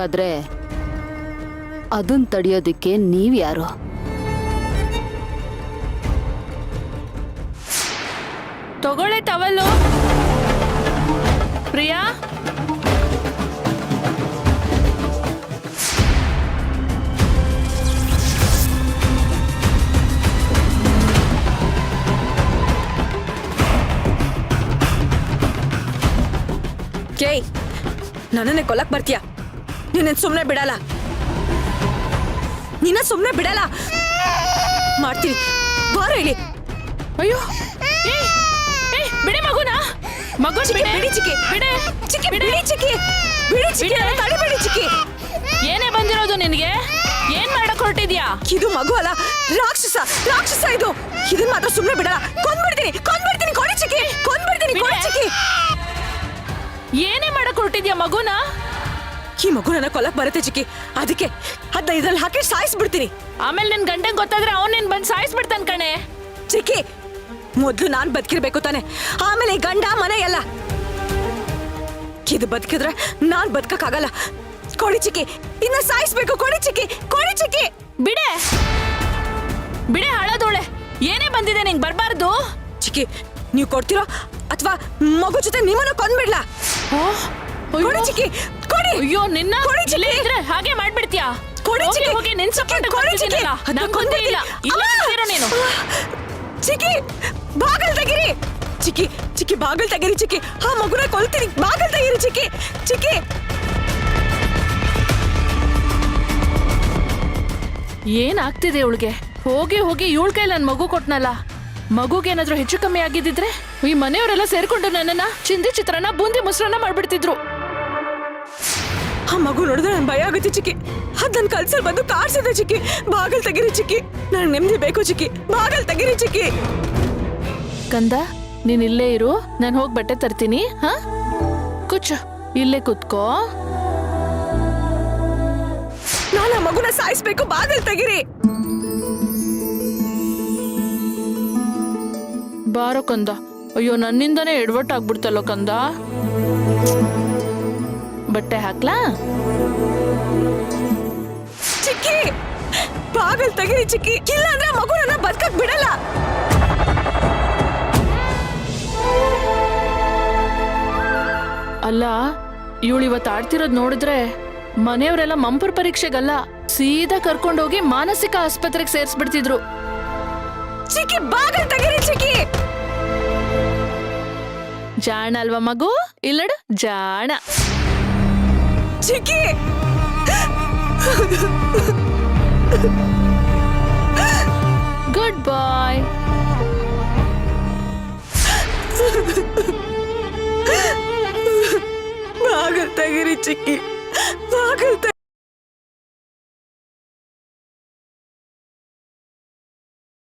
ಆಗ್ಬೇಕಾದ್ರೆ ಅದನ್ ತಡೆಯೋದಿಕ್ಕೆ ನೀವ್ಯಾರು? ತಗೊಳ್ಳೆ ಟವಲ್ಲು. ಪ್ರಿಯಾ, ಕೇಯ್, ನನ್ನನ್ನೇ ಕೊಲ್ಲಕ್ ಬರ್ತೀಯ? ನಿನ್ನ ಸುಮ್ನೆ ಬಿಡಲ್ಲ, ನಿನ್ನ ಸುಮ್ನೆ ಬಿಡಲ್ಲ. ಮಾಡ್ತೀನಿ, ಬಾರ ಇಲ್ಲಿ. ಅಯ್ಯೋ ಬಿಡಿ ಮಗುನ. ಮಗು ಬಿಡಿ ಚಿಕ್ಕಿ, ಬಿಡೆ ಚಿಕ್ಕಿ, ಬಿಡಿ ಚಿಕ್ಕಿ, ಬಿಡಿ ಚಿಕ್ಕಿ, ತಡಿಬೇಡಿ ಚಿಕ್ಕಿ. ಏನೇ ಬಂದಿರೋದು ನಿನ್ಗೆ? ಏನ್ ಮಾಡಕ್ ಹೊರಟಿದ್ಯಾ? ಇದು ಮಗು ಅಲ್ಲ, ರಾಕ್ಷಸ, ರಾಕ್ಷಸ ಇದು. ಇದನ್ನ ಮಾತ್ರ ಸುಮ್ನೆ ಬಿಡಲ್ಲ. ಕೊಂದ್ಬಿಡ್ತೀನಿ, ಕೊಂದ್ಬಿಡ್ತೀನಿ, ಕೊಡಿ ಚಿಕ್ಕಿ, ಕೊಂದ್ಬಿಡ್ತೀನಿ, ಕೊಡಿ ಚಿಕ್ಕಿ. ಏನೇ ಮಾಡಕ್ ಹೊರಟಿದ್ಯಾ ಮಗುನ? ಈ ಮಗು ನನ್ನ ಕೊಲ್ಲಕ್ ಬರುತ್ತೆ ಚಿಕ್ಕಿ, ಅದಕ್ಕೆ ಅದನ್ನ ಇದ್ರಲ್ಲಿ ಹಾಕಿ ಸಾಯಿಸ್ಬಿಡ್ತೀನಿ. ಆಮೇಲೆ ನಿನ್ ಗಂಡಂಗ್ ಗೊತ್ತಾದ್ರೆ ಅವನ್ ನಿನ್ ಬಂದ್ ಸಾಯಿಸ್ಬಿಡ್ತಾನ ಕಣೆ. ಚಿಕ್ಕಿ, ಮೊದ್ಲು ನಾನ್ ಬದುಕಿರ್ಬೇಕು ತಾನೆ, ಆಮೇಲೆ ಈ ಗಂಡ ಮನೆ ಎಲ್ಲ. ಇದು ಬದುಕಿದ್ರೆ ನಾನ್ ಬದುಕಕ್ಕಾಗಲ್ಲ. ಕೊಡಿ ಚಿಕ್ಕಿ, ಇನ್ನ ಸಾಯಿಸ್ಬೇಕು. ಕೊಡಿ ಚಿಕ್ಕಿ, ಕೊಡಿ ಚಿಕ್ಕಿ. ಬಿಡೆ ಬಿಡೆ ಹಾಳದೋಳೆ. ಏನೇ ಬಂದಿದೆ ನಿಂಗ್ ಬರ್ಬಾರ್ದು. ಚಿಕ್ಕಿ, ನೀವು ಕೊಡ್ತೀರೋ ಅಥವಾ ಮಗು ಜೊತೆ ನಿಮ್ಮನ್ನ ಕೊಂದ್ಬಿಡ್ಲಾ? ಕೊಡಿ ಚಿಕ್ಕಿ, ಕೊಡಿ. ಅಯ್ಯೋ ನಿನ್ನ ಕೊಡಿ ಚಿಕ್ಕಿ. ಇಲ್ಲೇ ಇದ್ರೆ ಹಾಗೆ ಮಾಡ್ಬಿಡ್ತೀಯಾ? ಕೊಡಿ ಚಿಕ್ಕಿ, ಹೋಗಿ ನಿನ್ ಸಪೋರ್ಟ್ ಕೊಡಿ ಚಿಕ್ಕಿ. ನಂಗ್ ಗೊಂದಲ ಇಲ್ಲ. ಇಲ್ಲ ಅಂತೀರೋ ನೀನು? ಚಿಕ್ಕಿ, ಬಾಗಲ್ ತೆಗಿರಿ. ಚಿಕ್ಕಿ, ಚಿಕ್ಕಿ, ಬಾಗಲ್ ತೆಗಿರಿ ಚಿಕ್ಕಿ. ಆ ಮಗುನ ಕೊಲ್ತೀನಿ, ಬಾಗಲ್ ತೆಗಿರಿ ಚಿಕ್ಕಿ. ಚಿಕ್ಕಿ, ಏನ್ ಆಗ್ತಿದೆ ಇವಳಿಗೆ? ಹೋಗಿ ಹೋಗಿ ಇವಳ ಕೈಲಿ ನನ್ ಮಗು ಕೊಟ್ನಲ್ಲ. ಮಗುಗೇನಾದ್ರೂ ಹೆಚ್ಚು ಕಮ್ಮಿ ಆಗಿದ್ದಿದ್ರೆ ಈ ಮನೆಯವರೆಲ್ಲ ಸೇರ್ಕೊಂಡು ನನ್ನನ್ನ ಚಿಂದಿ ಚಿತ್ರಾನ್ನ ಬೂಂದಿ ಮೊಸರನ್ನ ಮಾಡ್ಬಿಡ್ತಿದ್ರು. ಆ ಮಗು ನೋಡಿದ್ರೆ ನನ್ ಭಯ ಆಗುತ್ತೆ ಚಿಕ್ಕಿ. ಅದ್ ನನ್ ಕಲ್ಸಲ್ ಬಂದು ಕಾಡ್ಸಿದೆ ಚಿಕ್ಕಿ. ಬಾಗಲ್ ತೆಗಿರಿ ಚಿಕ್ಕಿ, ನನ್ ನೆಮ್ಮದಿ ಬೇಕು ಚಿಕ್ಕಿ. ಬಾಗಲ್ ತೆಗಿರಿ ಚಿಕ್ಕಿ. ಕಂದ, ನೀನ್ ಇಲ್ಲೇ ಇರು, ನಾನು ಹೋಗಿ ಬಟ್ಟೆ ತರ್ತೀನಿ. ಹಾ, ಕುಚ್ಚು, ಇಲ್ಲೇ ಕುತ್ಕೋ. ನಾನು ಆ ಮಗುನ ಸಾಯಿಸ್ಬೇಕು. ಬಾಗಲ್ ತೆಗಿರಿ. ಬಾರೋ ಕಂದ. ಅಯ್ಯೋ, ನನ್ನಿಂದನೇ ಎಡವಟ್ಟಾಗ್ಬಿಡ್ತಲ್ಲೋ ಕಂದ. ಬಟ್ಟೆ ಹಾಕ್ಲಾ? ಚಿಕ್ಕಿ, ಬಾಗಲ್ ತೆಗಿರಿ ಚಿಕ್ಕಿ, ಇಲ್ಲ ಅಂದ್ರೆ ಆ ಮಗು ನನ್ನ ಬದುಕಕ್ ಬಿಡಲ್ಲ. ಅಲ್ಲ, ಇವಳು ಇವತ್ತು ಆಡ್ತಿರೋದ್ ನೋಡಿದ್ರೆ ಮನೆಯವರೆಲ್ಲ ಮಂಪರ್ ಪರೀಕ್ಷೆಗಲ್ಲ, ಸೀದಾ ಕರ್ಕೊಂಡೋಗಿ ಮಾನಸಿಕ ಆಸ್ಪತ್ರೆಗೆ ಸೇರ್ಸ್ಬಿಡ್ತಿದ್ರು. ಚಿಕ್ಕಿ, ಬಾಗಲ್ ತೆಗಿರಿ ಚಿಕ್ಕಿ. ಜಾಣ ಅಲ್ವಾ ಮಗು? ಇಲ್ಲಡು, ಜಾಣ. ಚಿಕ್ಕಿ, ಗುಡ್ ಬಾಯ್. ಬಾಗಲ್ ತೆಗಿರಿ ಚಿಕ್ಕಿ, ಬಾಗಲ್